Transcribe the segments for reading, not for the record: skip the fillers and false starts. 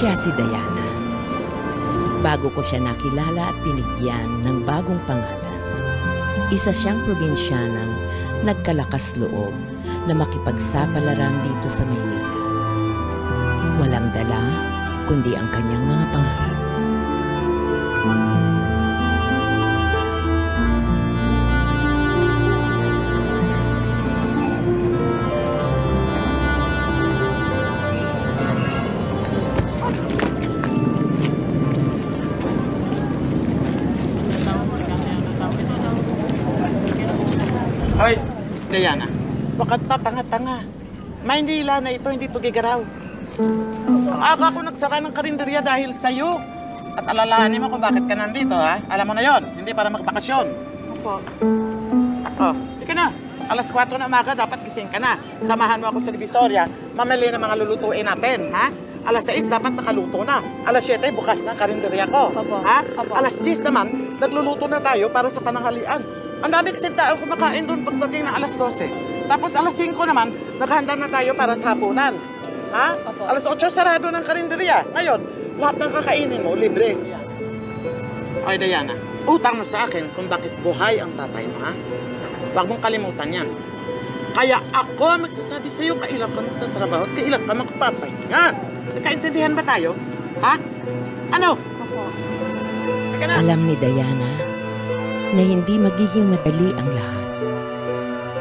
Siya si Diana. Bago ko siya nakilala at binigyan ng bagong pangalan, isa siyang probinsyanang nagkalakas loob na makipagsapalaran dito sa Maynila. Walang dala, kundi ang kanyang mga pangarap. Hoy, Diana, bakit tanga-tanga? Maynila na ito, hindi ito gigaraw. Aga ako nagsara ng karinderya dahil sa'yo. At alalahanin mo kung bakit ka nandito, ha? Alam mo na yon, hindi para magbakasyon. Opo. Oh, ika na. Alas 4 na umaga, dapat gising ka na. Samahan mo ako sa Divisoria, mamili ng mga lulutuin natin, ha? Alas 6, dapat nakaluto na. Alas 7, bukas na karinderya ko. Opo. Ha? Opo. Alas 10 naman, nagluluto na tayo para sa pananghalian. Ang dami kasi tayo kumakain doon pagdating ng alas 12. Tapos alas 5 naman, naghanda na tayo para sa hapunan. Ha? Opo. Alas 8, sarado ng karinderya. Ngayon, lahat ng kakainin mo, libre. Ay, Diana, utang mo sa akin kung bakit buhay ang tatay mo, ha? Huwag mong kalimutan yan. Kaya ako magsasabi sa'yo, kailan ka magtatrabaho at kailan ka magpapahinga. Nagkaintindihan ba tayo? Ha? Ano? Opo. Teka na. Alam ni Diana na hindi magiging madali ang lahat.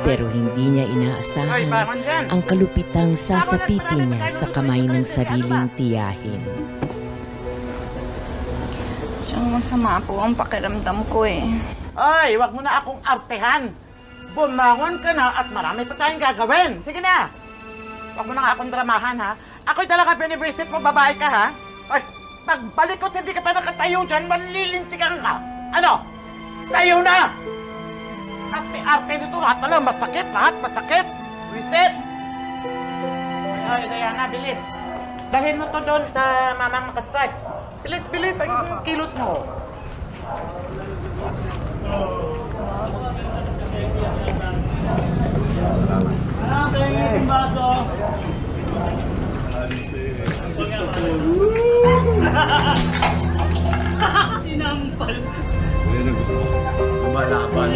Pero hindi niya Hoy, inaasahan bangon dyan. ang kalupitang sasapitin niya sa kamay ng sariling tiyahin. Siyang masama po ang pakiramdam ko eh. Ay, wag mo na akong artehan. Bumangon ka na at marami pa tayong gagawin. Sige na. Wag mo na nga akong dramahan, ha? Ako'y talaga binibisit mo, babae ka, ha? Ay, pagbalik ko, hindi ka pa nakatayo dyan, malilintikan ka. Ano? Tayo na! Arte-arte nito, lahat na lang, masakit, lahat masakit. Reset! Ay, Diana, bilis. Dalhin mo to doon sa mamang naka-stripes. Bilis, bilis, ang kilos mo. Salamat. Ang baso. Sinampal. Yan ang gusto ko. Lumalaban.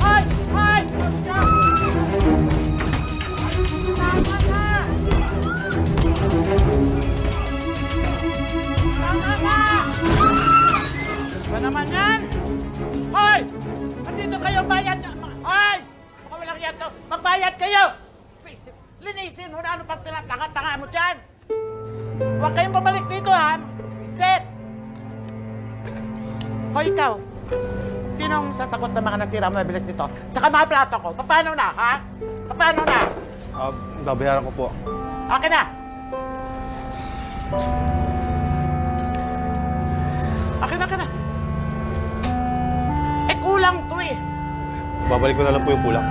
Ay! Ay! Tama na! Tama na! Ba naman yan? Hoy! Andito kayo, bayad na! Hoy! Baka walang yan to! Magbayad kayo! Linisin mo na ano pag tinatanga-tanga mo dyan! Huwag kayong pabalik dito, ha? Reset! Hoy, ikaw! Sinong sasagot ng mga nasira mabilis dito? Saka mga plato ko, paano na, ha? Paano na? Babayaran ko po. Okay na! Okay na. Eh, kulang to eh. Babalik ko na lang po yung kulang.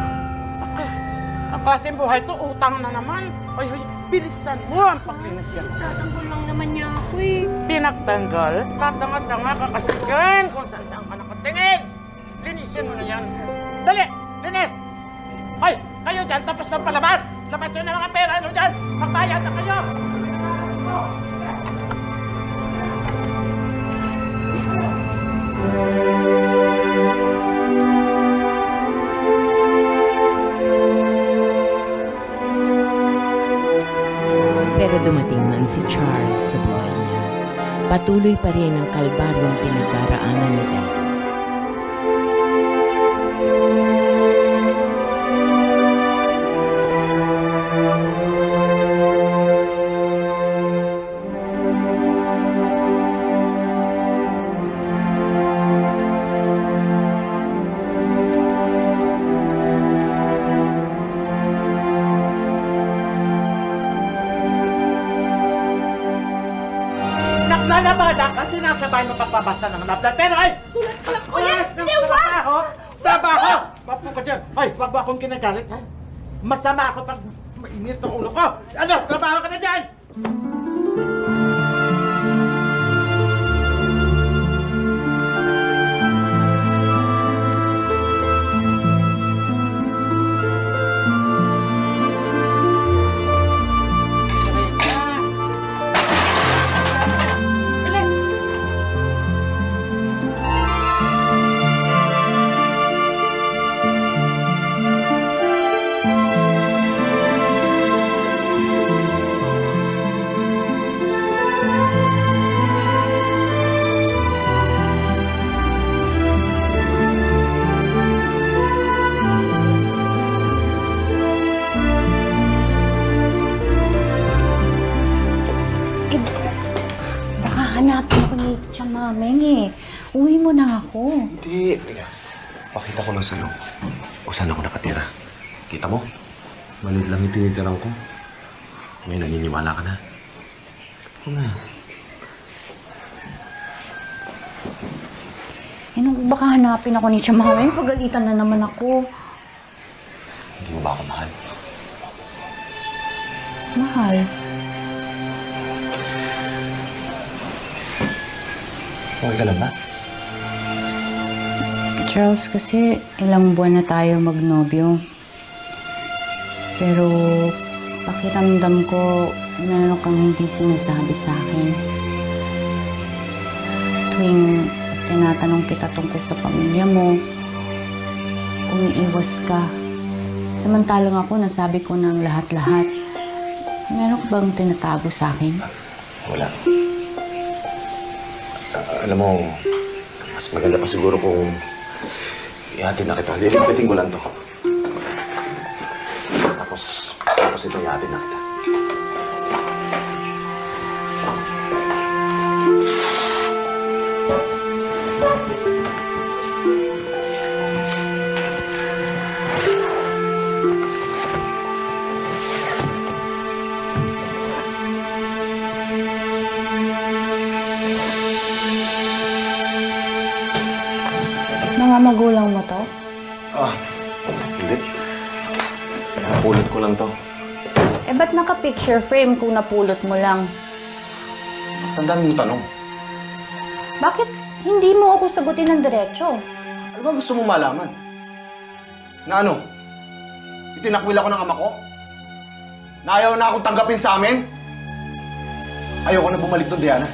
Ang klaseng buhay to, utang na naman. Ay, bilisan mo ang paglinis dyan. Tatanggol lang naman niya ako eh. Pinagtanggal? Tatanga-tanga ka kasi dyan kung saan-saan ka nakatingin. Linisin mo na yan. Dali! Linis! Hoy! Kayo dyan, tapos ng palabas! Labas yun ng mga pera nyo dyan! Magbayad na kayo! Pero dumating man si Charles sa buhay niya, patuloy pa rin ang kalbaryong pinagdaraanan ni Diana. Naglalabada kasi nasabay mo pagpabasa ng nablatero. Ay! Sulat pala ko yan! Trabaho! Trabaho! Papo ka dyan! Ay, wag mo akong kinagalit, ha? Masama ako pag mainit ang ulo ko! Ano? Trabaho ka na dyan! Hanapin ako ni Tia Mameng eh. Uwi mo na ako. Hindi. Pakita ko lang sa'yo kung saan ako nakatira. Kita mo? Maliit lang yung tinitirang ko. Ngayon, naniniwala ka na. Ako na. Baka hanapin ako ni Tia Mameng. Pagalitan na naman ako. Hindi mo ba ako mahal? Mahal? Okay ka lang ba? Charles, kasi ilang buwan na tayo magnobyo. Pero pakiramdam ko meron kang hindi sinasabi sa akin. Tuwing tinatanong kita tungkol sa pamilya mo, umiiwas ka. Samantalang ako, nasabi ko ng lahat-lahat. Meron ka bang tinatago sa akin? Wala. Alam mo, mas maganda pa siguro kung ihatid na kita. Lilipitin ko lang to. Tapos ito ihatid na kita. Mga magulang mo to? Hindi. Napulot ko lang to. Eh, ba't naka-picture frame kung napulot mo lang? Tandaan mo tanong. Bakit hindi mo ako sagutin ng diretso? Ano ba gusto mong malaman? Na ano? Itinakwil ako ng ama ko? Na ayaw na akong tanggapin sa amin? Ayoko na bumalik doon, Diana.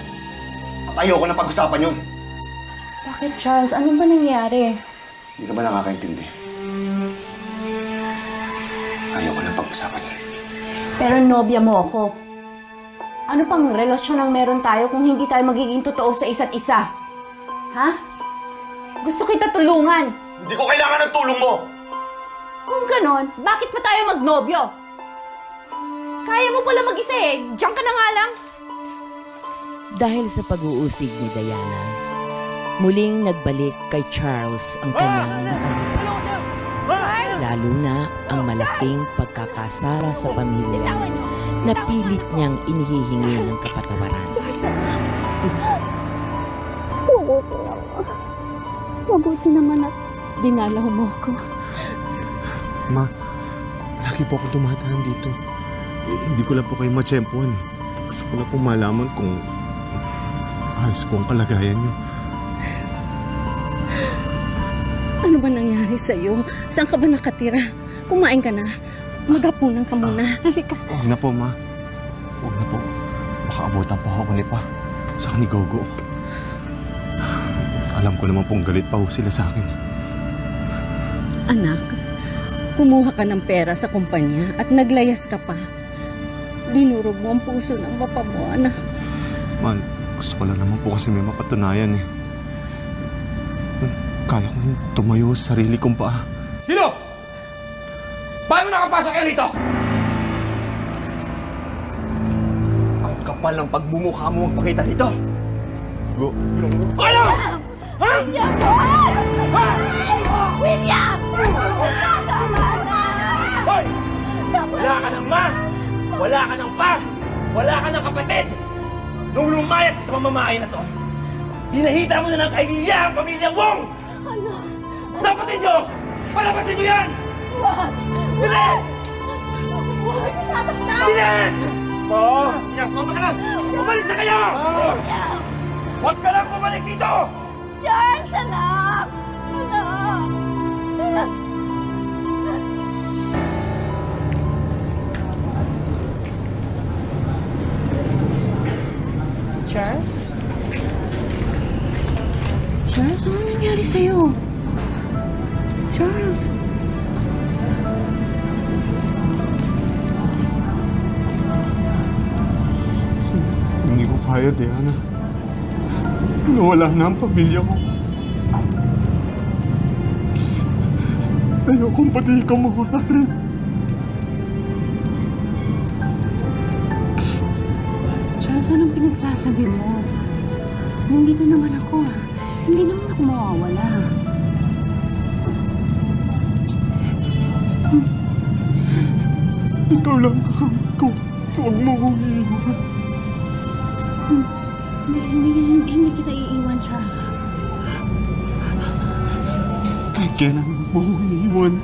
At ayoko na pag-usapan yun. Bakit, Charles? Ano ba nangyari? Hindi ka ba nakakaintindi? Ayoko na pag-usapan yun. Pero nobya mo ako. Ano pang relasyon ang meron tayo kung hindi tayo magiging totoo sa isa't isa? Ha? Gusto kita tulungan. Hindi ko kailangan ng tulong mo! Kung ganon, bakit pa tayo magnobyo? Kaya mo pala mag-isa eh. Diyan ka na nga lang. Dahil sa pag-uusig ni Diana, muling nagbalik kay Charles ang kanyang nakalipas. Lalo na ang malaking pagkakasara sa pamilya na pilit niyang inihihingi ng kapatawaran. Mabuti naman at dinalaw mo ako. Ma, lagi po ako dumadaan dito. Hindi ko lang po kayo matsyempohan eh. Gusto ko lang po malaman kung ayos po ang kalagayan niyo. Ano ba nangyari sa'yo? Saan ka ba nakatira? Kumain ka na. Maghapunan ka muna. Halika. Huwag na po, Ma. Huwag na po. Baka abutan po ako ni Pa. Saka ni Gogo. Alam ko naman pong galit pa ho sila sa akin. Anak, kumuha ka ng pera sa kumpanya at naglayas ka pa. Dinurog mo ang puso ng papa mo, anak. Man, gusto ko lang naman po kasi may mapatunayan eh. Kala ko tumayo sa sarili kong paa. Sino? Paano nakapasok kayo rito? Ang kapal ng pagbumukha mo magpakita rito. Go. Ano? Ha? William! Ha? William! Tama na! Hoy! Wala ka ng ma! Wala ka ng pa! Wala ka ng kapatid! Nung lumayas ka sa mamamahay na to, hinahita mo na ng kaibigan ang pamilyang Wong! Ano? Kapatid nyo! Palabasin nyo yan! Wag! Bilis! Wag! Sasaktan! Bilis! Oo! Yan, kumama ka na! Umalis na kayo! Huwag ka lang bumalik dito! Charles, anak! Anak! Charles? Charles, ano nangyari sa'yo? Charles? Hindi ko kaya, Diana. Nawala na ang pamilya ko. Ayokong pati ikaw mawala rin. Charles, anong pinagsasabi mo? Nandito naman ako ah. Hindi naman ako mawawala. Ikaw lang kakamit ko. Huwag mo kong iiwan. Hindi kita iiwan, Charles. Kahit kailan mo kong iiwan.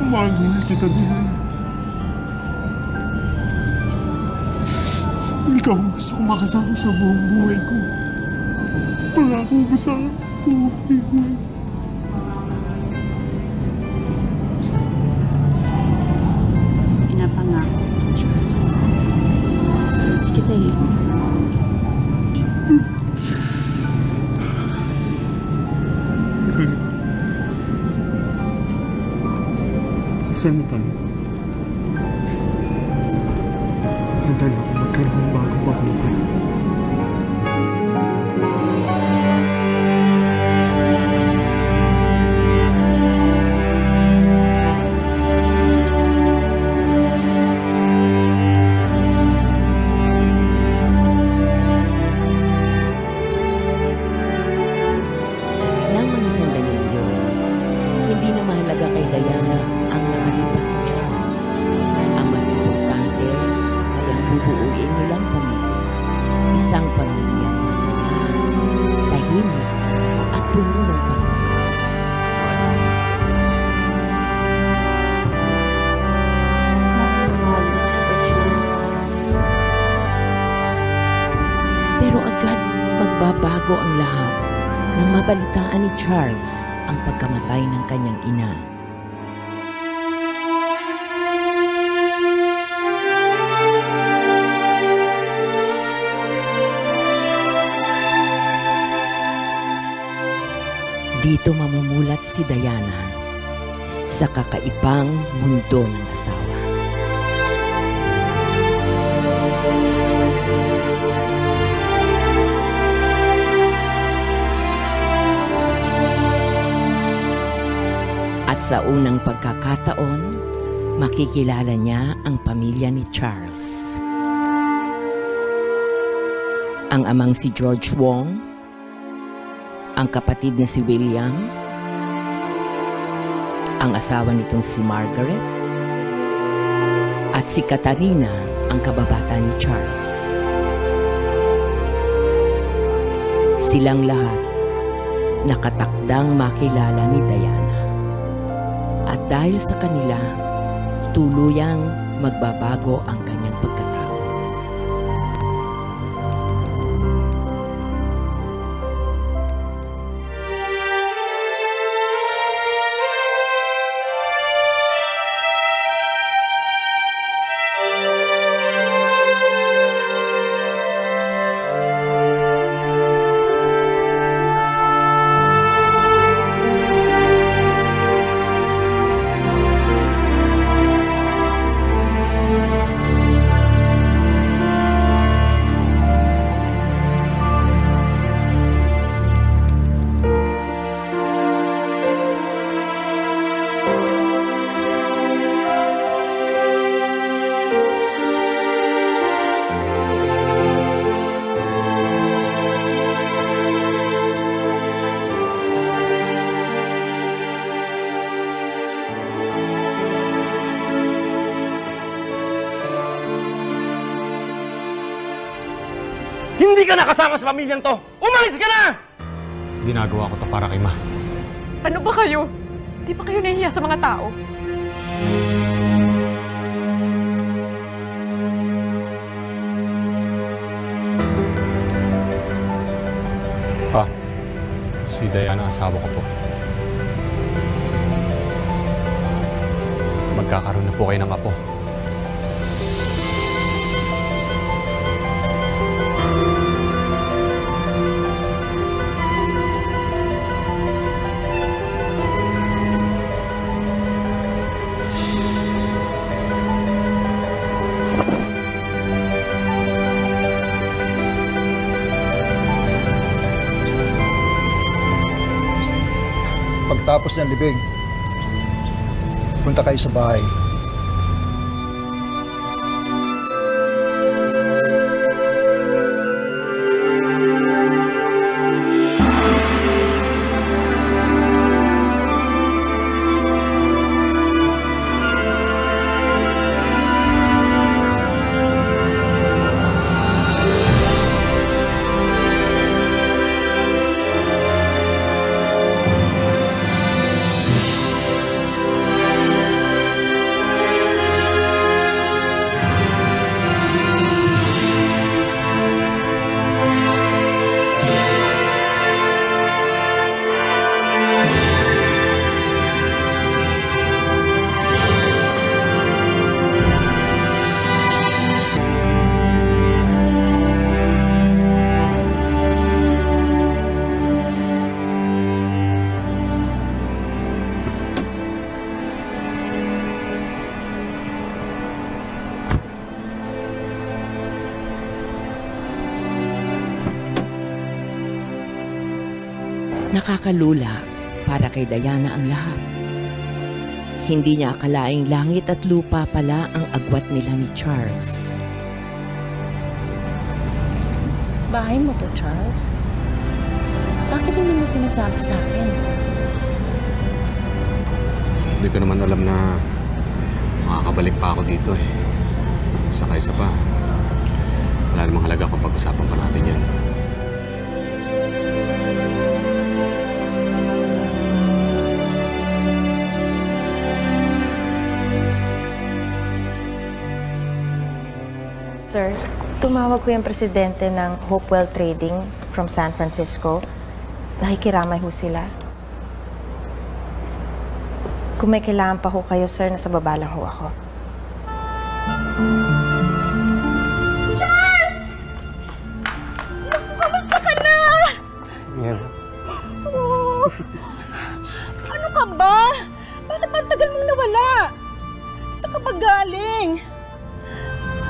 Mahal kita din. Ikaw ang gusto kong makasama sa buong buhay ko. Pangako mo sa buhay mo. Pinapangako ko, Charles. Hindi kita iiwan. Saan na tayo? Handa na ako magkaroon ng bagong pamilya. Nang mga sandaling iyon, hindi na mahalaga kay Diana ang nakalipas ni Charles. Ang mas importante ay ang bubuuin nilang pamilya. Isang pamilyang masaya, tahimik at puno ng pagmamahal. Pero agad magbabago ang lahat nang mabalitaan ni Charles ang pagkamatay ng kanyang ina. Dito mamumulat si Diana sa kakaibang mundo ng asawa. At sa unang pagkakataon, makikilala niya ang pamilya ni Charles. Ang amang si George Wong, ang kapatid na si William, ang asawa nitong si Margaret, at si Katarina, ang kababata ni Charles. Silang lahat nakatakdang makilala ni Diana. At dahil sa kanila, tuluyang magbabago ang kanyang pagkatao. Hindi ka nakasama sa pamilyang to! Umalis ka na! Ginagawa ko to para kay Ma. Ano ba kayo? Di ba kayo nahihiya sa mga tao? Pa, si Diana asawa ko po. Magkakaroon na po kayo ng apo. Pagtapos ng libing, punta kayo sa bahay. Nakakalula para kay Diana ang lahat. Hindi niya akalaing langit at lupa pala ang agwat nila ni Charles. Bahay mo to, Charles? Bakit hindi mo sinasabi sa akin? Hindi ko naman alam na makakabalik pa ako dito eh. Saka isa pa, wala namang halaga kung pag-usapan pa natin yan. Sir, tumawag ko yung presidente ng Hopewell Trading from San Francisco. Nakikiramay ho sila. Kung may kailangan pa ho kayo, sir, nasa baba lang ho ako. Charles! Kamusta ka na? Yeah. Oh, ano ka ba? Bakit ang tagal mong nawala? Saan ka ba galing?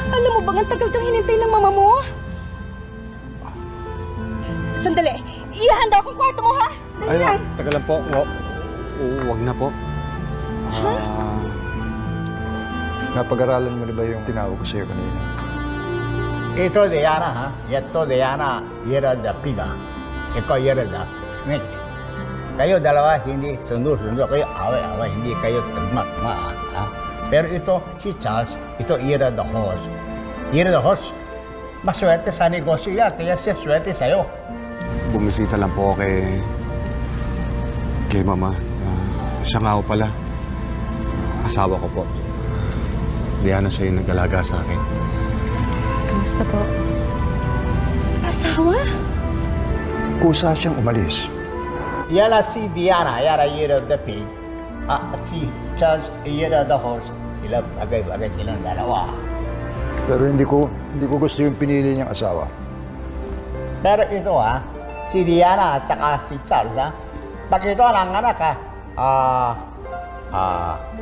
Alam mo bang ang tagal kang hinintay ng mama mo? Sandali, ihanda akong kwarto mo, ha? Dali lang. Tagal lang po. Wag na po. Napag-aralan mo na ba yung tinawag ko sa'yo kanina? Ito Diana, ha? Ito Diana, you're the pig, ha? Ikaw, you're the snake. Kayo dalawa, hindi sundo-sundo. Kayo away-away, hindi kayo tagma-tama, ha? Pero ito, si Charles, ito you're the horse. You're the horse. Maswerte sa negosyo yan, kaya siya swerte sa'yo. Bumisita lang po ako kay Mama. Siya nga ho pala. Asawa ko po. Diana, siya yung nag-alaga sa akin. Kamusta po? Asawa? Kusa siyang umalis. Yala si Diana, yara you're the pig. At si Charles, you're the horse. Sila bagay-bagay silang dalawa. Pero hindi ko gusto yung pinili niyang asawa. Pero ito, ha? Si Diana at saka si Charles, ha? Pag ito nanganak, ha?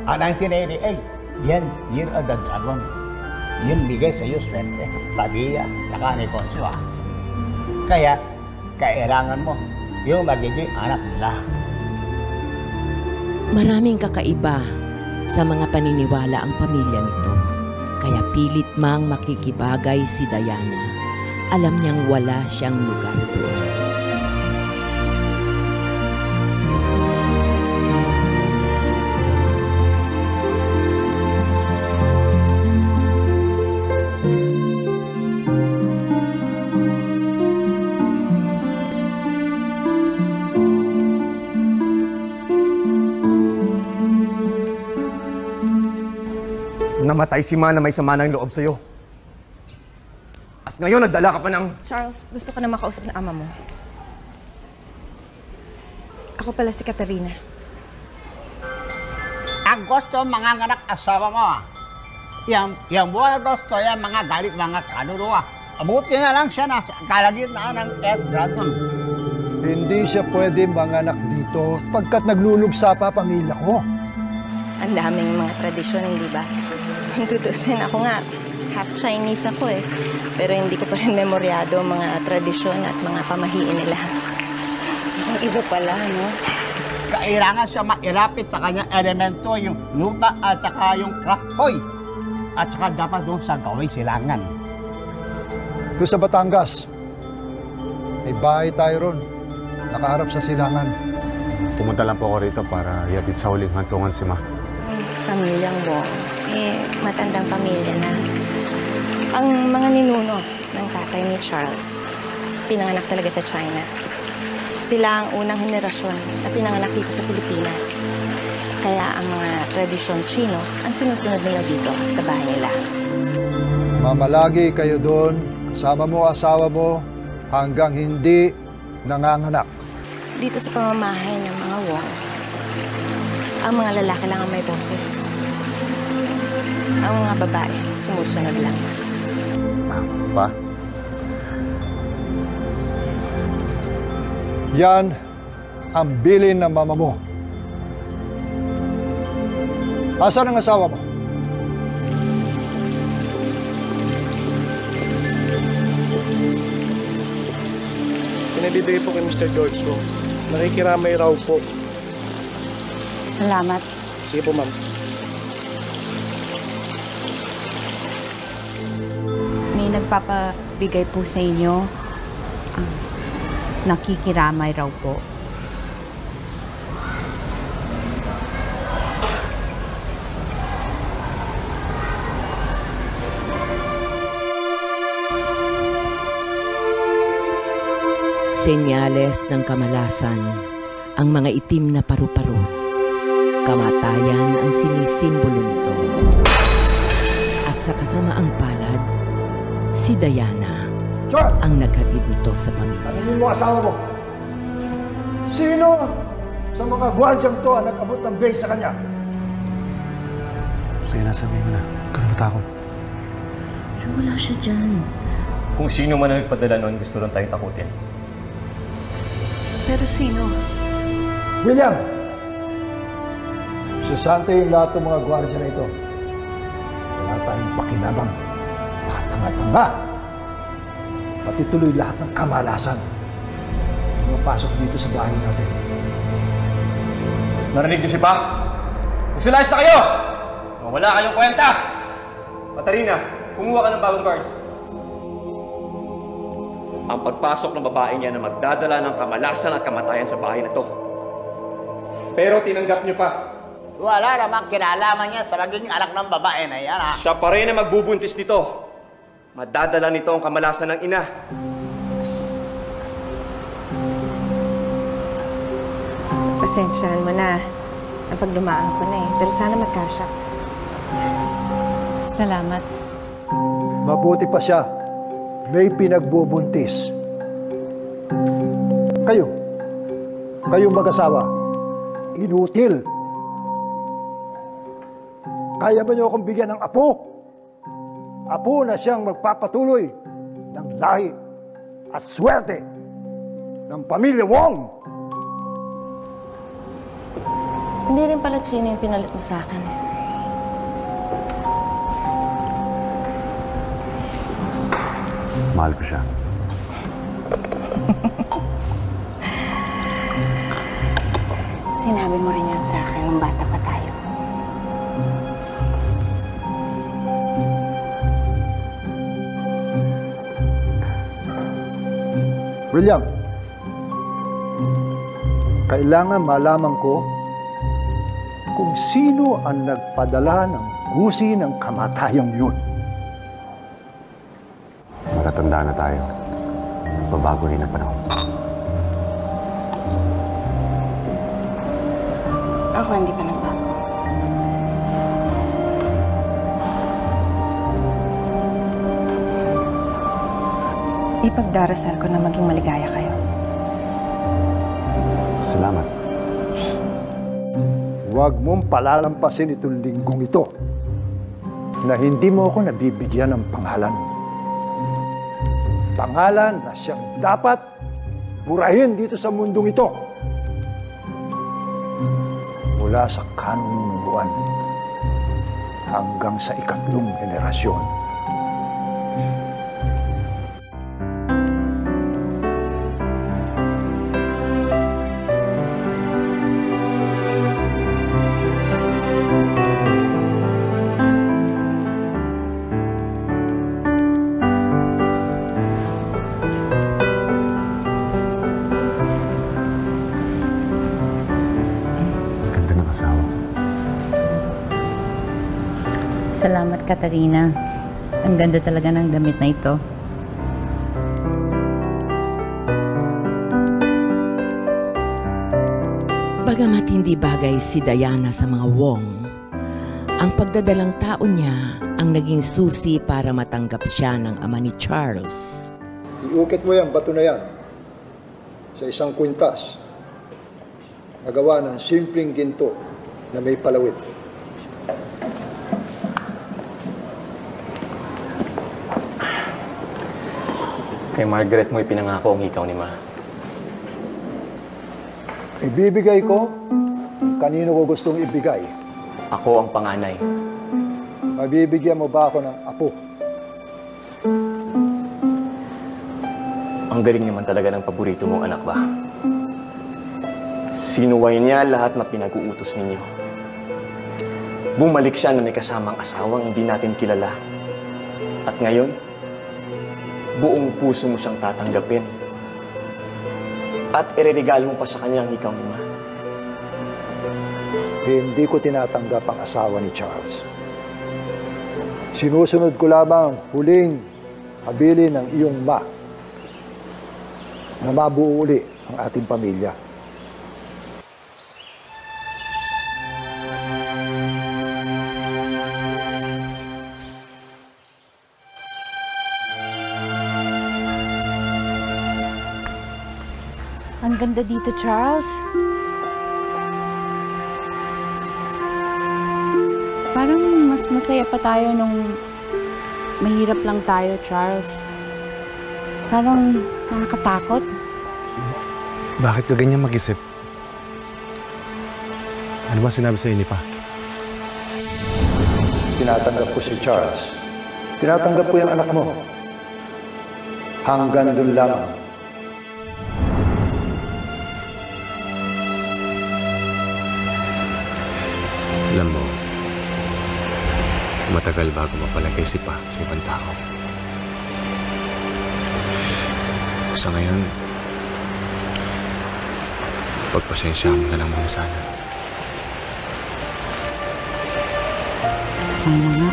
1988, yan ang the dragon. Yun bigay sa iyo swerte, pamilya, saka negosyo, ha? Kaya, kailangan mo yung magiging anak nila. Maraming kakaiba sa mga paniniwala ang pamilya nito. Kaya pilit mang makikibagay si Diana. Alam niyang wala siyang lugar doon. Namatay si Ma na may sama ng loob sa'yo. At ngayon, nagdala ka pa ng... Charles, gusto ko na makausap ng ama mo. Ako pala si Katerina. Ang gusto mga anak asawa mo, ha? Yung buwan na gusto, yung mga galit, mga kaluluwa. Abuti na lang siya na kalagitnaan ng Earth Dragon. Hindi siya pwede manganak dito pagkat naglulugsa pa pamilya ko. Ang daming mga tradisyon, hindi ba? Kung tutusin, ako nga, half Chinese ako eh. Pero hindi ko pa rin memoryado ang mga tradisyon at mga pamahiin nila. Ang iba pala, no? Kailangan siya mailapit sa kanyang elemento, yung lupa at saka yung kahoy. At saka dapat doon sa gawin silangan. Doon sa Batangas, may bahay tayo ron. Nakaharap sa silangan. Pumunta lang po ako rito para ihatid sa huling hantungan si Ma. Pamilyang Wong, matandang pamilya na. Ang mga ninuno ng tatay ni Charles, pinanganak talaga sa China. Sila ang unang henerasyon na pinanganak dito sa Pilipinas. Kaya ang mga tradisyon Chino ang sinusunod nila dito sa bahay nila. Mamalagi kayo doon, kasama mo asawa mo, hanggang hindi nanganganak. Dito sa pamamahay ng mga Wong, ang mga lalaki lang ang may boses. Ang mga babae, sumusunod lang. Pa? Yan ang bilin ng mama mo. Asan ang asawa mo? Pinabibigay po kay Mr. George mo. Nakikiramay raw po. Salamat. Sige po, ma'am. May nagpapabigay po sa inyo. Nakikiramay raw po. Senyales ng kamalasan, ang mga itim na paru-paro. Kamatayan ang sinisimbolo nito. At sa kasamaang palad, si Diana ang naghatid nito sa pamilya. Tanungin mo asawa mo. Sino sa mga gwardyang to ang nag-abot ng base sa kanya? Sige na, sabihin mo na. Huwag ka na matakot. Pero wala siya dyan. Kung sino man ang nagpadala noon, gusto lang tayong takutin. Pero sino? William! Susante yung lahat ng mga gwardya na ito. Wala tayong pakinabang. Tanga-tanga. Pati tuloy lahat ng kamalasan. Pumapasok dito sa bahay natin. Narinig niyo si Pa? Magsilayas na kayo! Wala kayong kwenta! Katarina, kumuha ka ng bagong guards. Ang pagpasok ng babae niya na magdadala ng kamalasan at kamatayan sa bahay na to. Pero tinanggap niyo pa. Wala namang kinalaman niya sa maging anak ng babae na yan, ha? Siya pa rin ang magbubuntis nito. Madadala nito ang kamalasan ng ina. Pasensyahan mo na. Napagdumaan ko na eh. Pero sana magkasya. Salamat. Mabuti pa siya. May pinagbubuntis. Kayong mag-asawa, inutil. Kaya ba niyo akong bigyan ng apo? Apo na siyang magpapatuloy ng lahi at swerte ng pamilya Wong. Hindi rin pala Chino yung pinalit mo sa akin. Mahal ko siya. Sinabi mo rin yan sa akin nung bata pa tayo. William, kailangan malaman ko kung sino ang nagpadala ng gusi ng kamatayang yun. Matatanda na tayo. Babago rin ang panahon. Ako hindi pa nagbago. Ipagdarasal ko na maging maligaya kayo. Salamat. Huwag mong palalampasin itong linggong ito na hindi mo ako nabibigyan ng pangalan. Pangalan na siyang dapat burahin dito sa mundong ito. Mula sa kanunuan hanggang sa ikatlong henerasyon. Salamat, Katarina. Ang ganda talaga ng damit na ito. Bagamat hindi bagay si Diana sa mga Wong, ang pagdadalang tao niya ang naging susi para matanggap siya ng ama ni Charles. Iukit mo yung bato na yan sa isang kwintas na gawa ng simpleng ginto na may palawit. Kay Margaret mo ipinangako ang ikaw ni Ma. Ibibigay ko kanino ko gustong ibigay. Ako ang panganay. Mabibigyan mo ba ako ng apo? Ang galing naman talaga ng paborito mong anak ba? Sinuway niya lahat na pinag-uutos ninyo. Bumalik siya na may kasamang asawang hindi natin kilala. At ngayon, buong puso mo siyang tatanggapin. At ireregalo mo pa sa kanya ang ikaw ma. Hindi ko tinatanggap ang asawa ni Charles. Sinusunod ko lamang huling habilin ng iyong ma na mabuo uli ang ating pamilya. Ang ganda dito, Charles. Parang mas masaya pa tayo nung mahirap lang tayo, Charles. Parang nakakatakot. Bakit ka ganyan mag-isip? Ano ba sinabi sa'yo ni Pa? Tinatanggap ko si Charles. Tinatanggap ko yung anak mo. Hanggang dun lamang. Alam mo, matagal bago mapalagay si Pa sa ibang tao. Sa ngayon, pagpasensya mo na lang muna sana. Sana nga.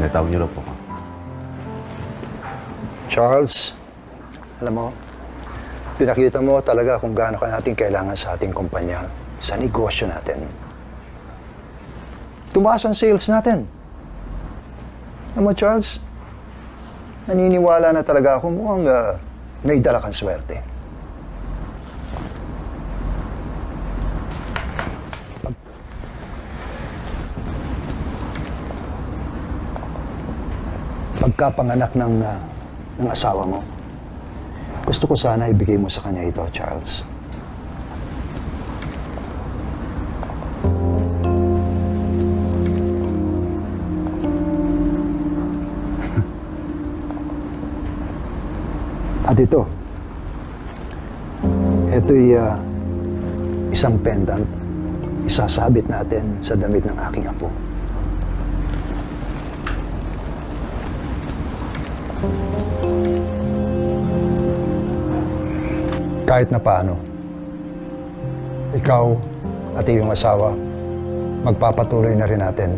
Pinatawag niyo lang po ko. Charles, alam mo, pinakita mo talaga kung gaano ka natin kailangan sa ating kumpanya, sa negosyo natin. Tumaas ang sales natin. Alam mo, Charles, naniniwala na talaga ako mukhang may dala kang swerte. Pagkapanganak ng asawa mo, gusto ko sana ibigay mo sa kanya ito, Charles. At ito'y isang pendant, isasabit natin sa damit ng aking apo. Kahit na paano, ikaw at iyong asawa, magpapatuloy na rin natin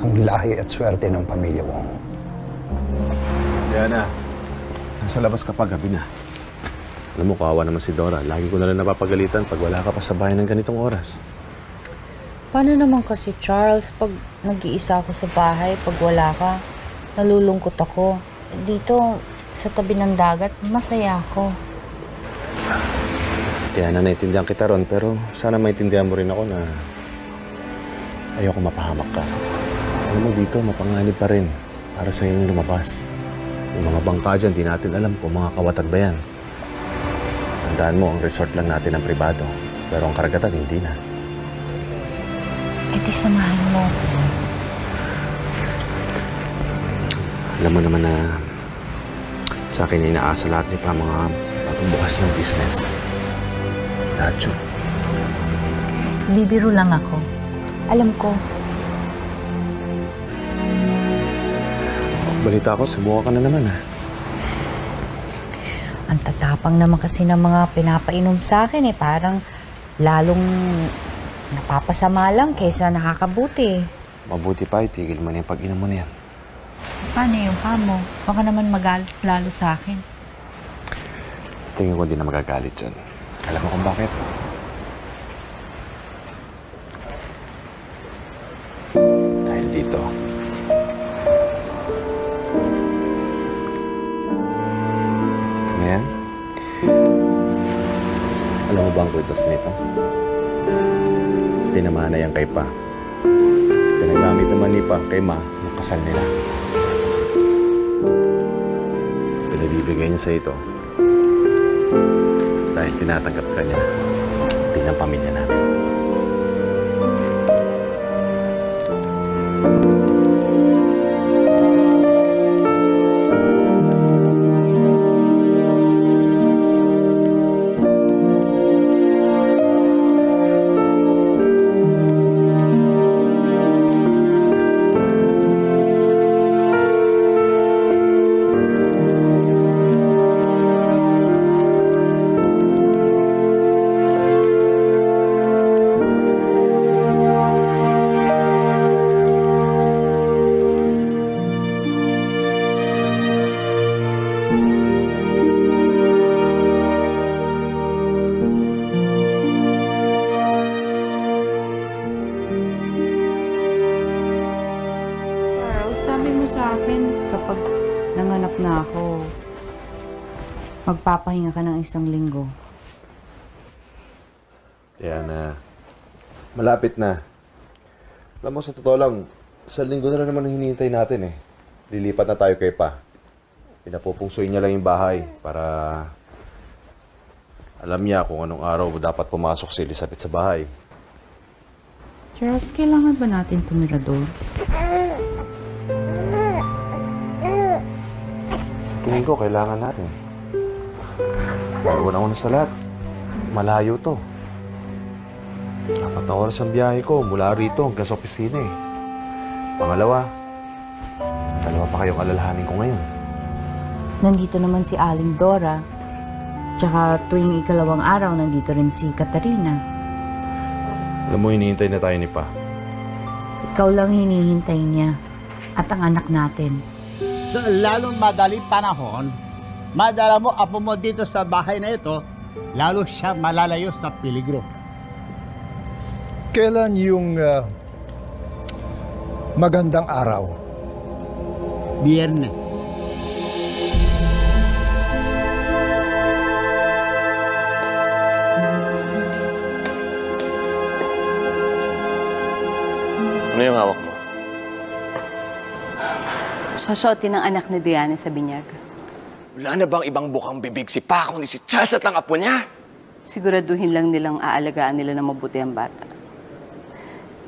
ang lahi at swerte ng pamilya Wong. Diana, nasa labas ka pa, gabi na. Alam mo, kawawa naman si Dora. Lagi ko na lang napapagalitan pag wala ka pa sa bahay ng ganitong oras. Paano naman kasi, Charles, pag nag-iisa ako sa bahay, pag wala ka, nalulungkot ako. Dito, sa tabi ng dagat, masaya ako. Kaya na naintindihan kita ron, pero sana maintindihan mo rin ako na ayoko mapahamak ka. Alam mo dito, mapanganib pa rin para sa yung lumabas. Yung mga bangka dyan, di natin alam kung mga kawatan ba yan. Tandaan mo, ang resort lang natin ang pribado, pero ang karagatan, hindi na. Eh di samahan mo. Alam mo naman na sa akin inaasa lahat ni pa mga pagbubukas ng business. Lahat yun. Bibiro lang ako. Alam ko. Balita ko, sumuha ka na naman Ang tatapang naman kasi ng mga pinapainom sa akin parang lalong napapasama lang kaysa nakakabuti. Mabuti pa, itigil mo na yung pag-inom mo na yan. Paano yung mo? Baka naman magalit lalo sa akin. Sa tingin ko hindi na magagalit yun. Alam mo kung bakit? Dahil dito. Ngayon, alam mo ba ang kwentos nito? Pinamana yan kay Pa. Pinagamit naman ni Pa kay Ma yung kasal nila. Pinabibigay niya sa ito dahil tinatanggap ka niya bilang pamilya namin. Magpapahinga ka ng 1 linggo. Diana, malapit na. Alam mo, sa totoo lang, 1 linggo na lang naman ang hinihintay natin Lilipat na tayo kay Pa. Pinapupungsoy niya lang yung bahay para alam niya kung anong araw dapat pumasok si Elizabeth sa bahay. Charles, kailangan ba natin tumira doon? Tingin ko, kailangan natin. Una sa lahat, malayo to. 4 na oras ang biyahe ko mula rito hanggang sa opisina Pangalawa, 2 pa kayong alalahanin ko ngayon. Nandito naman si Aling Dora. Tsaka tuwing 2nd araw, nandito rin si Katarina. Alam mo, hinihintay na tayo ni Pa. Ikaw lang hinihintay niya. At ang anak natin. Sa lalong madaling panahon, madala mo apo mo dito sa bahay na ito, lalo siya malalayo sa peligro. Kailan yung magandang araw? Biyernes. Ano yung hawak mo? Susuotin ng anak ni Diana sa binyag. Wala na bang ibang bukang bibig si Pa kundi si Charles at ang apo niya? Siguraduhin lang nilang aalagaan nila na mabuti ang bata.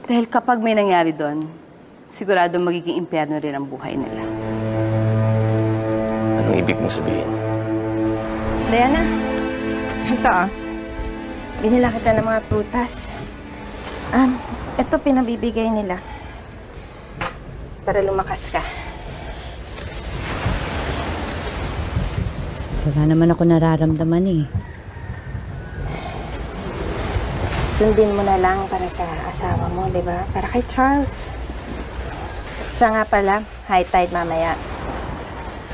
Dahil kapag may nangyari doon, sigurado magiging impyerno rin ang buhay nila. Anong ibig mong sabihin? Diana, ito binila kita ng mga prutas. Ito pinabibigay nila para lumakas ka. Wala naman ako nararamdaman Sundin mo na lang para sa asawa mo, di ba? Para kay Charles. Siya nga pala, high tide mamaya.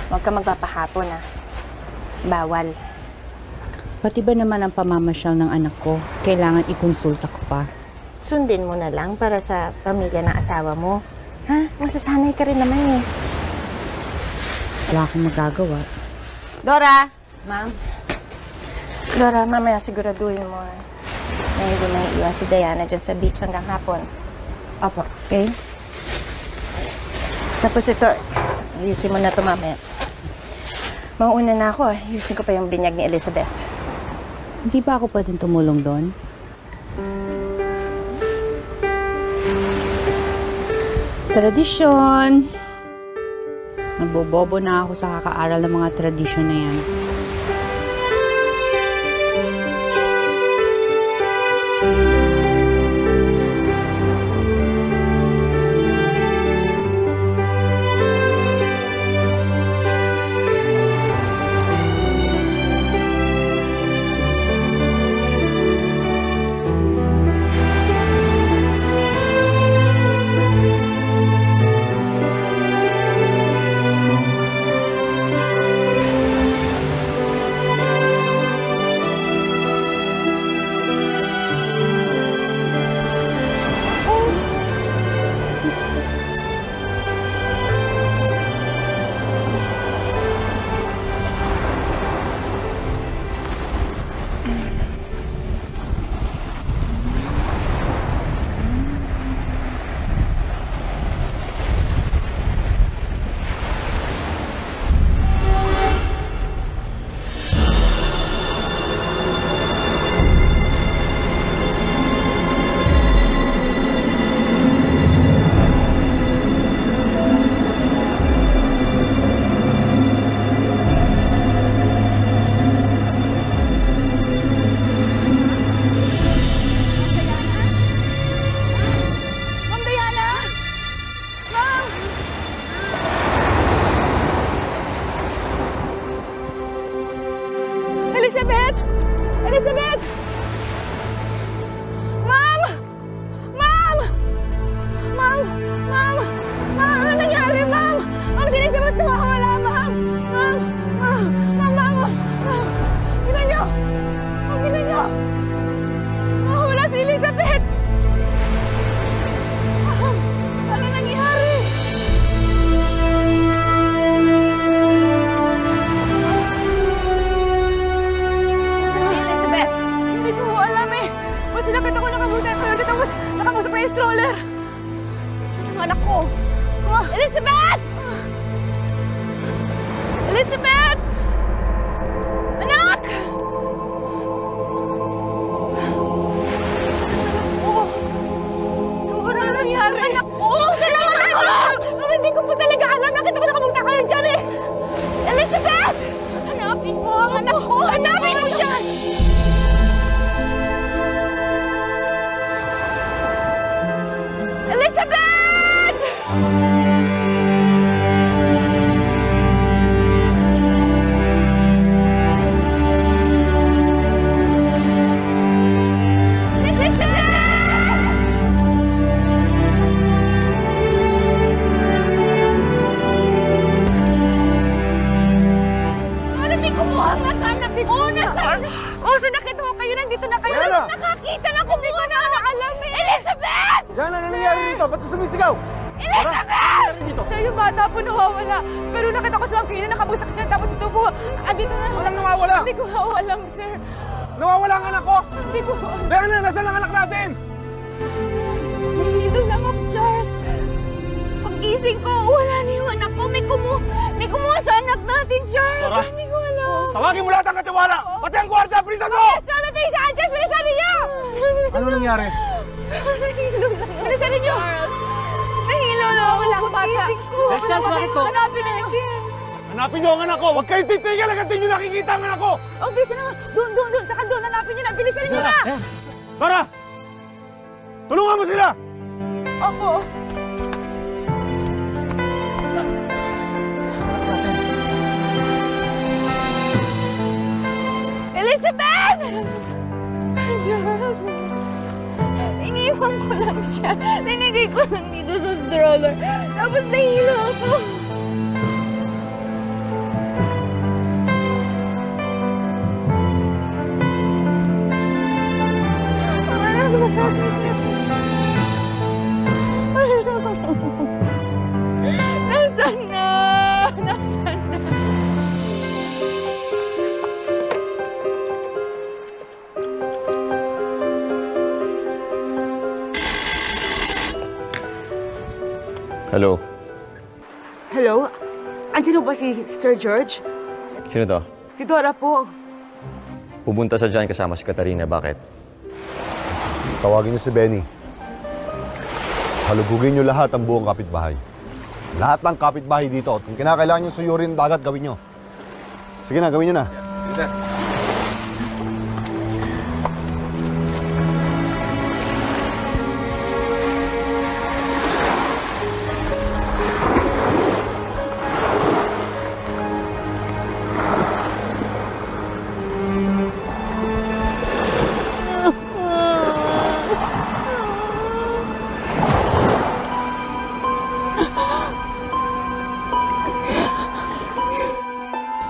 Huwag ka magpapahapon, Bawal. Pati ba naman ang pamamasyal ng anak ko, kailangan ikonsulta ko pa? sundin mo na lang para sa pamilya ng asawa mo. Ha? Masasanay ka rin naman eh. Wala akong magagawa. Dora! Ma'am? Dora, mamaya siguraduhin mo na hindi mo iwan si Diana dyan sa beach hanggang hapon. Opo. Okay? Tapos ito, ayusin mo na ito mamaya. Mauna na ako. Ayusin ko pa yung binyag ni Elizabeth. Hindi ba ako pwedeng tumulong doon? Tradisyon! Nabobobo na ako sa kakaaral ng mga tradisyon na yan. Elizabeth! Elizabeth! Ma'am! Ma'am! Ma'am! Ma'am! Ma'am! Ano nangyari, ma'am? Ma'am, si Elizabeth nawawala, ma'am! Ma'am! Ma'am! Ma'am! Ma'am! Tingnan niyo! Ma'am, tingnan niyo! Nawawala si Elizabeth! Ma'am! Ano nangyari? Nakita ko nakabuti ang Toyota tapos nakamusap na yung stroller. Saan ang anak ko? Elizabeth! Elizabeth! Anak! Dora, ano nangyari? Anak ko! Saan ang anak ko? Hindi ko po talaga alam. Nakita ko nakamunta kayo dyan eh. Elizabeth! Hanapin mo ang anak ko! Hanapin mo siya! Elizabeth! Ano may kumuha nga sa anak dito? Oo, nasaan? Oo, so nakita ko kayo, nandito na kayo. Nakakita na kumuha na alam eh. Elizabeth! Yan ang nangyayari dito. Ba't ka sumisigaw? Elizabeth! Sir, yung bata po nawawala. Pero nakita ko silang kainin, nakabagsak dyan. Tapos ito po, andito na. Walang nawawala. Hindi ko alam, sir. Nawawala ang anak ko! Hindi ko alam. Diana, nasaan ang anak natin? Nandito na, Ma'am Charles. Pag-gising ko, wala na yung anak ko. May kumuha sa anak natin, Charles. Tara. Hindi ko alam. Tawagin mo lahat ang katiwala! Pati ang gwardiya, bilisan mo! Yes, sir! May Sanchez! Bilisan niyo! Ano nangyari? Nahilo lang. Bilisan niyo! Nahilo lang. Wala ang bata. Charles, bakit po? Hanapin na niyo. Hanapin niyo ang anak ko! Huwag kayong titigil hanggang di niyo nakikita ang anak ko! Oh, bilisan naman. Doon. Tsaka doon. Hanapin niyo na. Bilisan niyo na. Tara! Tulungan mo sila! Opo. Elizabeth! Charles! Iniwan ko lang siya. Ninigay ko lang dito sa stroller. Tapos nahilo ako. Hello? Hello? Andiyan ba si Sir George? Sino to? Si Dora po. Pupunta sa dyan kasama si Katarina. Bakit? Tawagin niyo si Benny. Halugugin niyo lahat ang buong kapitbahay. Lahat ng kapitbahay dito. Kung kinakailangan niyo suyurin ang dagat, gawin niyo. Sige na, gawin niyo na. Sir.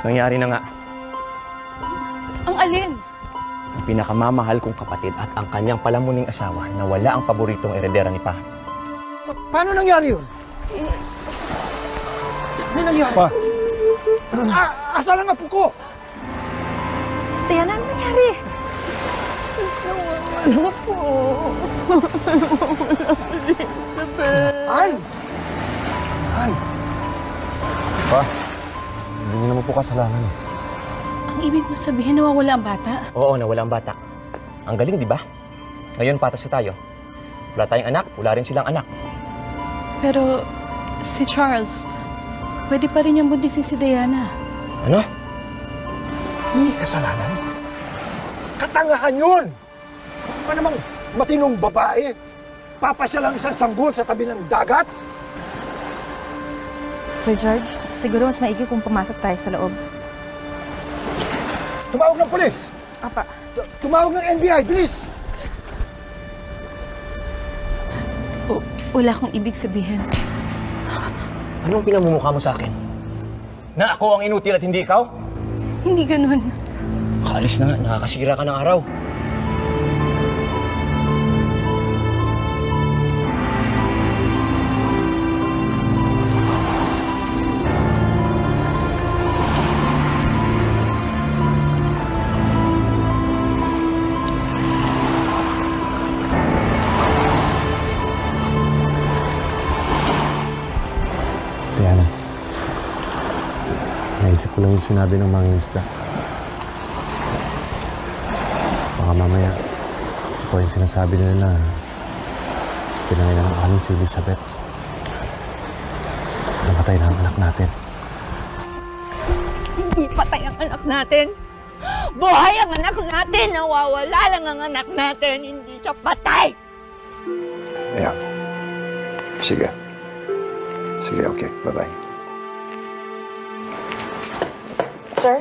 Nangyari na nga. Ang alin? Ang pinakamamahal kong kapatid at ang kanyang palamuning asawa na wala ang paboritong eredera ni Pa. Paano nangyari yun? Ano nangyari? Pa! Asa lang ang puko? Diana, ano nangyari? Nawawala po. Ay! Ay! Pa, hindi niyo naman po kasalanan eh. Ang ibig mo sabihin, nawawala ang bata? Oo, nawala ang bata. Ang galing, di ba? Ngayon, patas na tayo. Wala tayong anak, wala rin silang anak. Pero si Charles, pwede pa rin niyang buntisin si Diana. Ano? Hindi kasalanan. Katangahan yun! Ano namang matinong babae? Papasya lang isang sanggol sa tabi ng dagat? Sir George, siguro mas maigi kung pumasok tayo sa loob. Tumawag ng polis! Apa. Tumawag ng NBI, bilis! Wala akong ibig sabihin. Anong pinamumukha mo sa akin? Na ako ang inutil at hindi ikaw? Hindi ganun. Kaalis na nga, nakakasira ka ng araw. Diana, naisip ko lang yung sinabi ng mga isda. Baka mamaya, ito yung sinasabi nila na pinangalan ng amin si Elizabeth. Namatay na ang anak natin. Hindi patay ang anak natin. Buhay ang anak natin. Nawawala lang ang anak natin. Hindi siya patay. Yeah. Sige. Sige, okay. Bye-bye. Sir?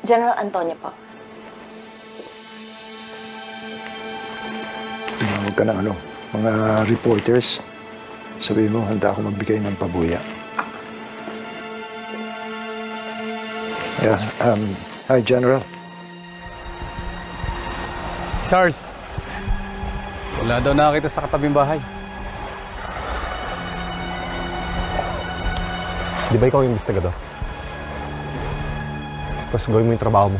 General Antonio po. Tumawag ka ng mga reporters. Sabihin mo, handa ako magbigay ng pabuya. Yeah, hi, General. Charles, wala daw nakakita sa katabing bahay. Di ba ikaw yung investigador? Tapos gawin mo yung trabaho mo.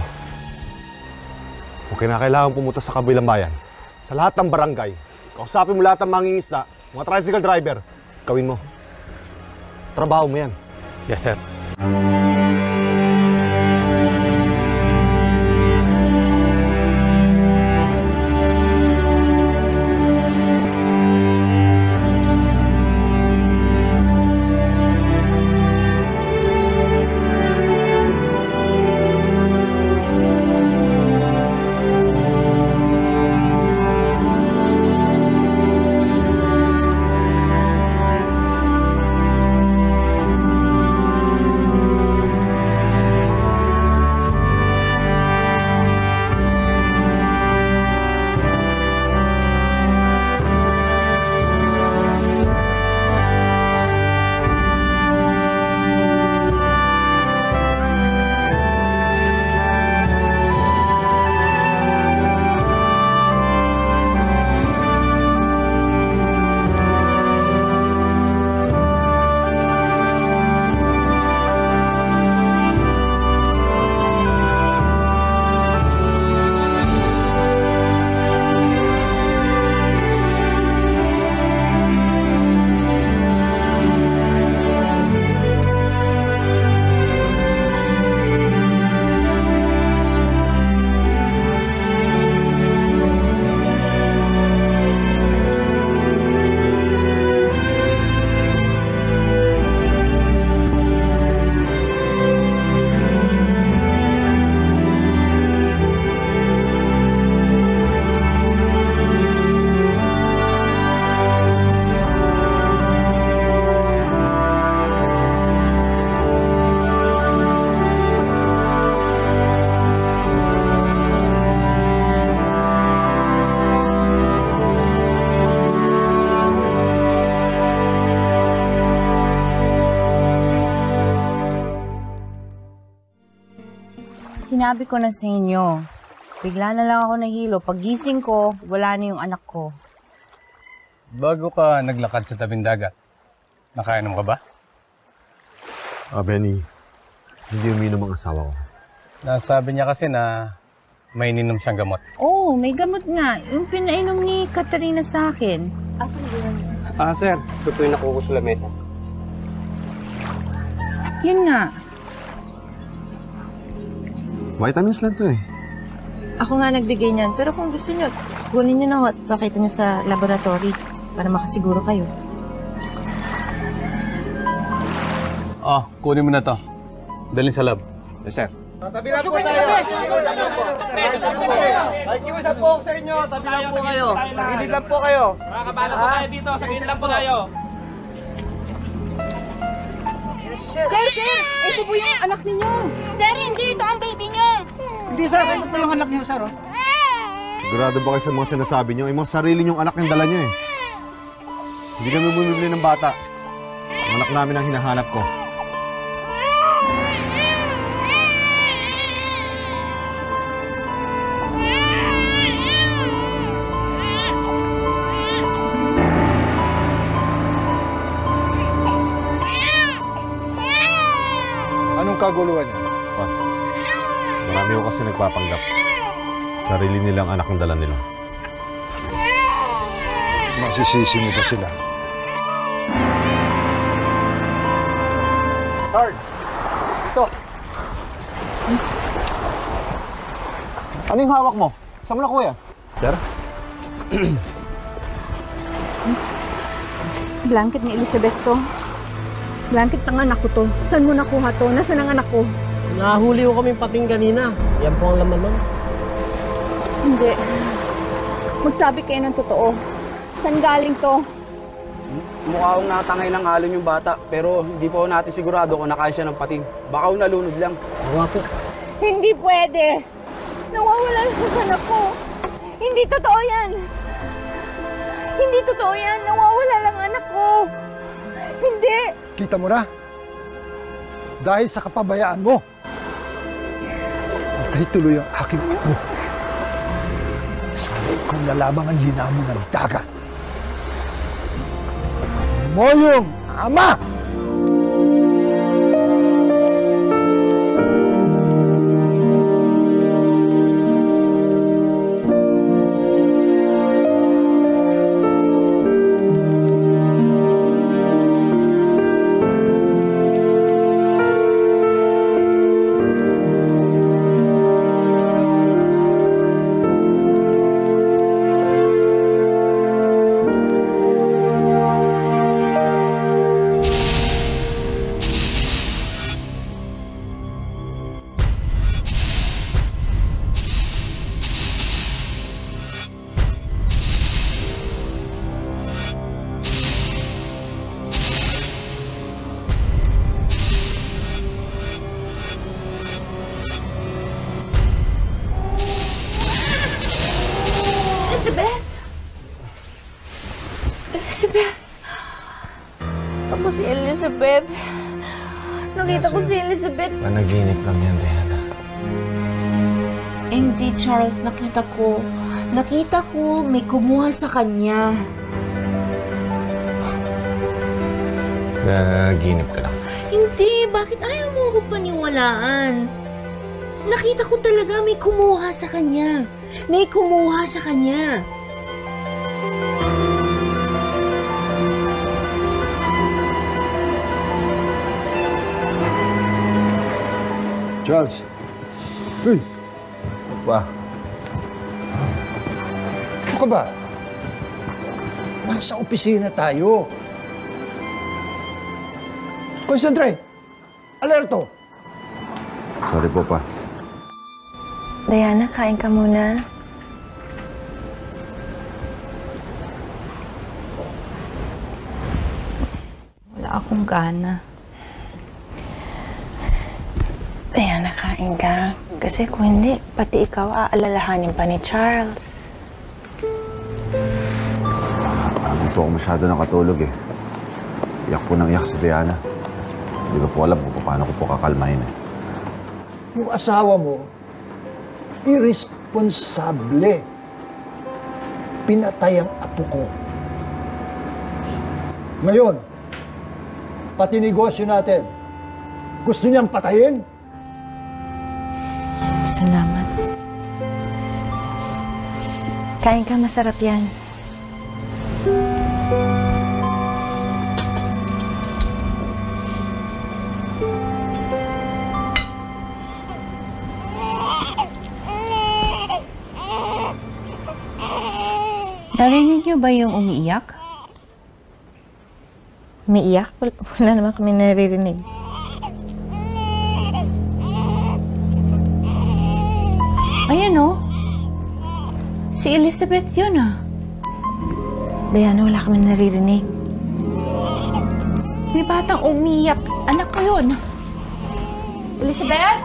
Okay na kailangan pumunta sa kabilang bayan. Sa lahat ng barangay. Kausapin mo lahat ng mangingisda, mga tricycle driver. Gawin mo. Trabaho mo yan. Yes, sir. Sinabi ko na sa inyo, bigla na lang ako nahilo. Paggising ko, wala na yung anak ko. Bago ka naglakad sa tabing dagat, nakainom ka ba? Benny, hindi uminom ang asawa ko. Nasabi niya kasi na may ininom siyang gamot. Oo, may gamot nga. Yung pinainom ni Katerina sa akin. Asan yun? Sir. Ito po yung nakuha ko sa lamesa. Yun nga. Vitamins lang to eh. Ako nga nagbigay niyan, pero kung gusto niyo, kunin niyo na at pakita niyo sa laboratory para makasiguro kayo. Kunin mo na to. Dalhin sa lab. Yes, sir. Tabi lang po tayo. Nakikiusap po ako sa inyo. Tabi lang po kayo. Sagilid lang po kayo. Mga kabala po tayo dito. Sagilid lang po tayo. Sir! Ito po yung anak ninyo! Sir, hindi! Ito ang baby niyo! Hindi, sir. Ito po yung anak niyo, sir. Sigurado ba kayo sa mga sinasabi niyo? Yung mga sarili niyong anak yung dala niyo eh. Hindi kami bumibili ng bata. Ang anak namin ang hinahanap ko. Anong kaguluhan niya? Marami ko kasi nagpapanggap. Sarili nilang anak ang dala nila. Masisisi mo ba sila? Guard! Ito. Ano yung hawak mo? Saan mo nakuha? Sir? Blanket ni Elizabeth to. Blanket ng anak ko to. Saan mo nakuha to? Nasaan ang anak ko? Nahuli ko kaming pating kanina. Yan po ang laman nun. Hindi. Magsabi kayo ng totoo. Saan galing to? Mukha akong natangay ng alon yung bata, pero hindi po natin sigurado kung nakaya siya ng pating. Baka nalunod lang. Awa po. Hindi pwede. Nawawala lang ang anak ko. Hindi totoo yan. Hindi totoo yan. Nawawala lang ang anak ko. Hindi. Kita mo na? Dahil sa kapabayaan mo, ay tuloy ang aking apo. Kung nalamang ang linamon ng dagat. Moyong ama! Elizabeth! Ako si Elizabeth. Nakita ko si Elizabeth. Panaginip lang yan, Diana. Hindi, Charles. Nakita ko. Nakita ko may kumuha sa kanya. Nanaginip ka lang. Hindi. Bakit ayaw mo ako paniwalaan? Nakita ko talaga may kumuha sa kanya. May kumuha sa kanya. Charles. Uy! Pa. Ano ka ba? Nasa opisina tayo. Concentrate! Alerto! Sorry po, Pa. Diana, kain ka muna. Wala akong gana. Diana, kain ka. Kasi kung hindi, pati ikaw aalalahanin pa ni Charles. Hindi po ako masyado nakatulog eh. Iyak po ng iyak si Diana. Hindi ko po alam kung paano ko po kakalmahin eh. Yung asawa mo, irresponsable. Pinatay ang apo ko. Ngayon, pati negosyo natin, gusto niyang patayin? Salamat. Kain ka, masarap yan. Narinig niyo ba yung umiiyak? Umiiyak? Wala naman kami naririnig. Ayan o. Si Elizabeth yun ah. Diana, wala kami naririnig. May batang umiiyak. Anak ko yun. Elizabeth?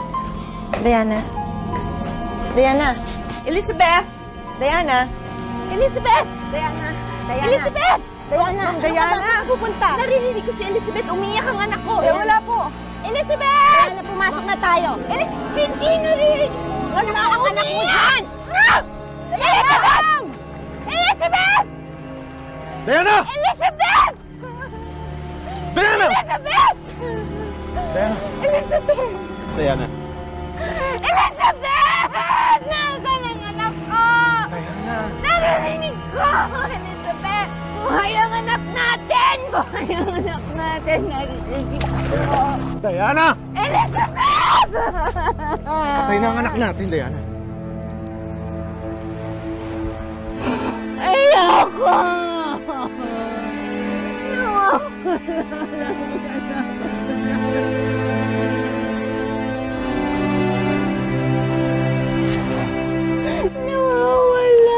Diana. Diana. Elizabeth! Diana. Elizabeth! Diana! Diana! Elizabeth! Diana! Diana! Saan pupunta? Naririnig ko si Elizabeth. Umiiyak ang anak ko. Wala po. Elizabeth! Diana, pumasok na tayo. Hindi naririnig. Wala ang anak mo dyan! Elizabeth! Elizabeth! Diana! Diana! Diana! Elizabeth! Elizabeth! Elizabeth! Diana. Elizabeth! Nasaan ang anak ko? Diana. Naririnig ko! Elizabeth! Buhay ang anak natin! Buhay ang anak natin! Naririnig ko! Diana! Elizabeth! Patay na ang anak natin, Diana. Ayoko! Nawawala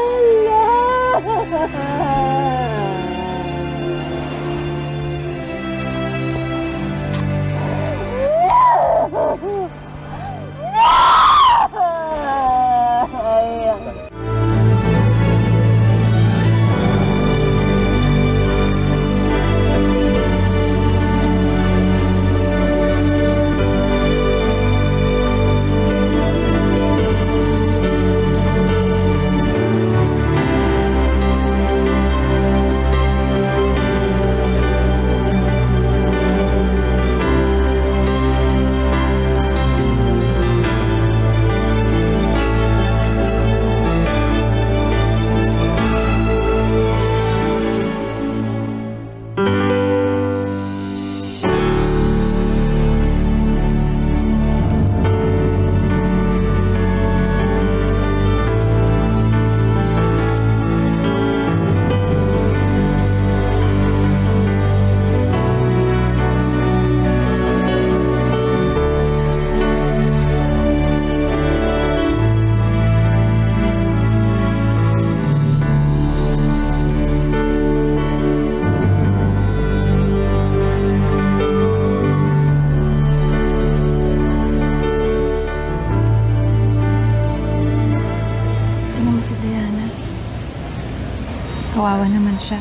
Kawawa naman siya.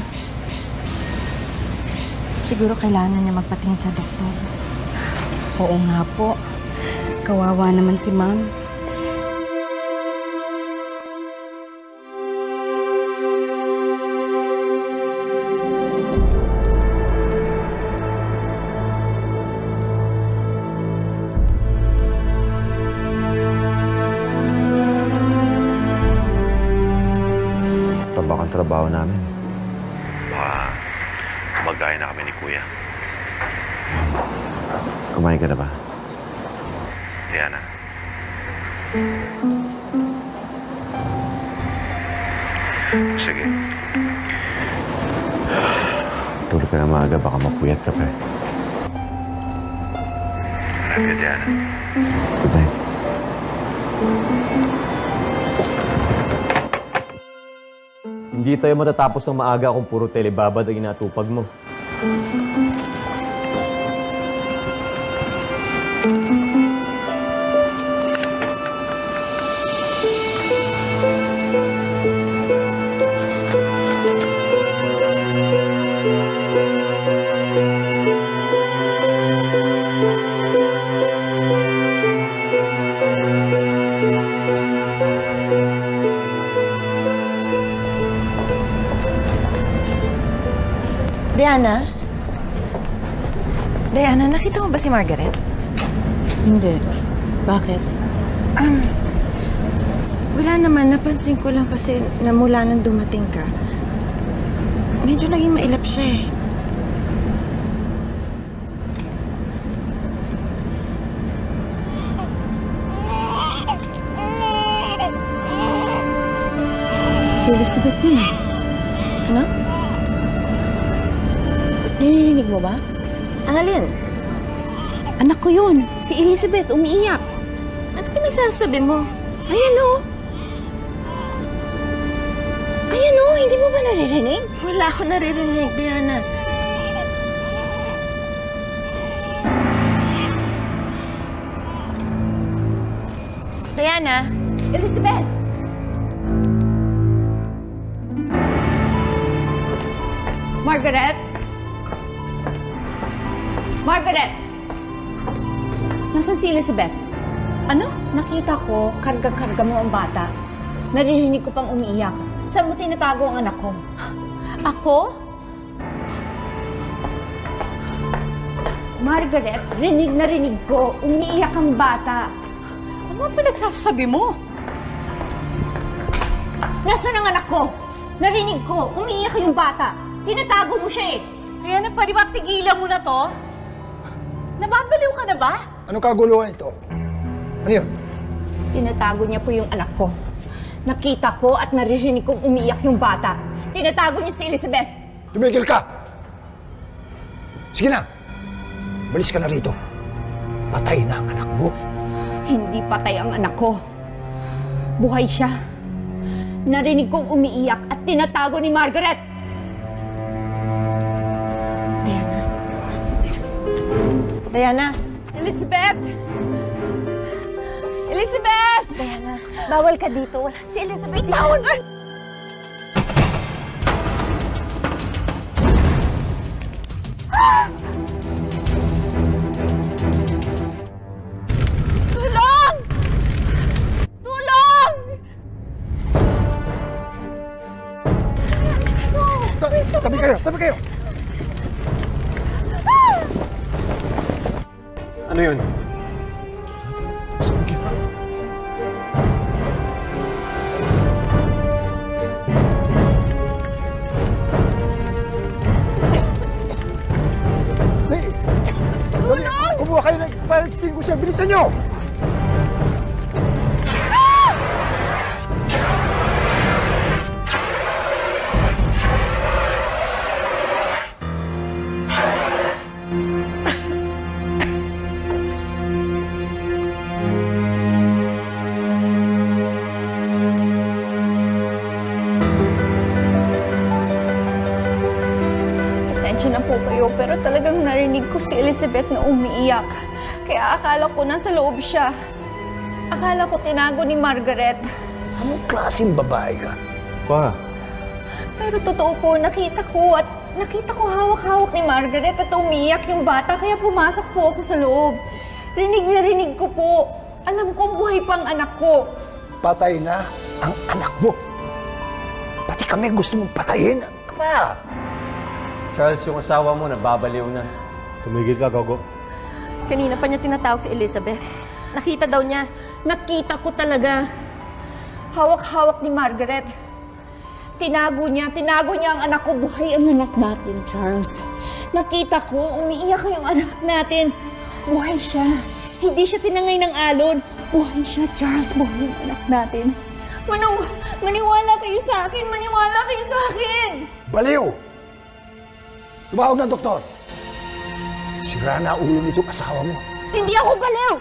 Siguro kailangan niya magpatingin sa doktor. Oo nga po. Kawawa naman si Ma'am. Tabak ang trabaho namin. Baka magaya na kami ni Kuya. Kumain ka na ba? Diana? Sige. Tulog ka na maaga, baka mapuyat ka pa eh. I love you, Diana. Good night. Hindi tayo matatapos ng maaga kung puro telebabad ang inatupag mo. Diana? Diana, nakita mo ba si Margaret? Hindi. Bakit? Wala naman. Napansin ko lang kasi na mula nang dumating ka, medyo naging mailap siya eh. Si Elizabeth yun. Ano? Narinig mo ba? Annalyn? Anak ko yun. Si Elizabeth, umiiyak. Ano pinagsasabi mo? Ayan o. Ayan o, hindi mo ba naririnig? Wala ako naririnig, Diana. Diana? Elizabeth! Margaret? Margaret! Nasaan si Elizabeth? Ano? Nakita ko, karga-karga mo ang bata. Naririnig ko pang umiiyak. Saan mo tinatago ang anak ko? Ako? Margaret, rinig na rinig ko. Umiiyak ang bata. Ano ang pinagsasabi mo? Nasaan ang anak ko? Narinig ko, umiiyak yung bata. Tinatago mo siya eh. Kaya na pwede ba tigilan mo na to? Nababaliw ka na ba? Anong kaguluhan ito? Ano yun? Tinatago niya po yung anak ko. Nakita ko at naririnig kong umiiyak yung bata. Tinatago niya si Elizabeth. Tumigil ka! Sige na! Balis ka na rito. Patay na ang anak mo. Hindi patay ang anak ko. Buhay siya. Narinig kong umiiyak at tinatago ni Margaret. Diana? Elizabeth! Elizabeth! Diana, bawal ka dito. Wala si Elizabeth. Bawal ka! Tulong! Tulong! Tabi kayo! Tabi kayo! Ano yun? Kumuha kayo ng fire extinguisher! Bilisan nyo! Pasensya na po kayo, pero talagang narinig ko si Elizabeth na umiiyak. Kaya akala ko nasa loob siya. Akala ko tinago ni Margaret. Anong klaseng babae ka? Pa. Pero totoo po, nakita ko hawak-hawak ni Margaret at umiiyak yung bata, kaya pumasok po ako sa loob. Rinig na rinig ko po. Alam ko buhay pang anak ko. Patay na ang anak mo. Pati kami gusto mong patayin. Ka. Charles, yung asawa mo nababaliw na. Tumigil ka, Gogo. Kanina pa niya tinatawag si Elizabeth. Nakita daw niya. Nakita ko talaga. Hawak-hawak ni Margaret. Tinago niya ang anak ko. Buhay ang anak natin, Charles. Nakita ko, umiiyak yung anak natin. Buhay siya. Hindi siya tinangay ng alon. Buhay siya, Charles. Buhay ang anak natin. Maniwala kayo sa akin. Maniwala kayo sa akin. Baliw! Tumawag ng doktor. Sira na ulo nitong asawa mo. Hindi ako baliw!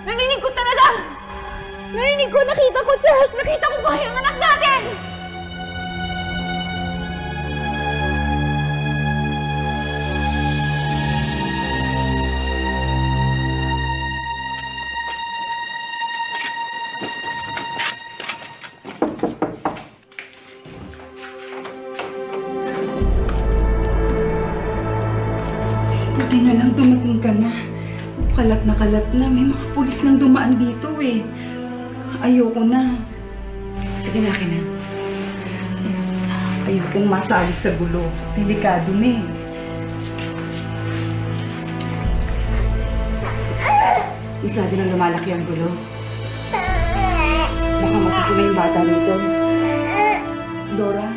Narinig ko talaga! Narinig ko, nakita ko, Charles! Nakita ko buhay ang anak natin! Buti na lang dumating ka na. Kalat na. May mga pulis nang dumaan dito eh. Ayoko na. Sige na, akin na. Ayoko kang masali sa gulo. Delikado na eh. Masyado nang lumalaki ang gulo. Baka matutuloy yung bata nito. Dora,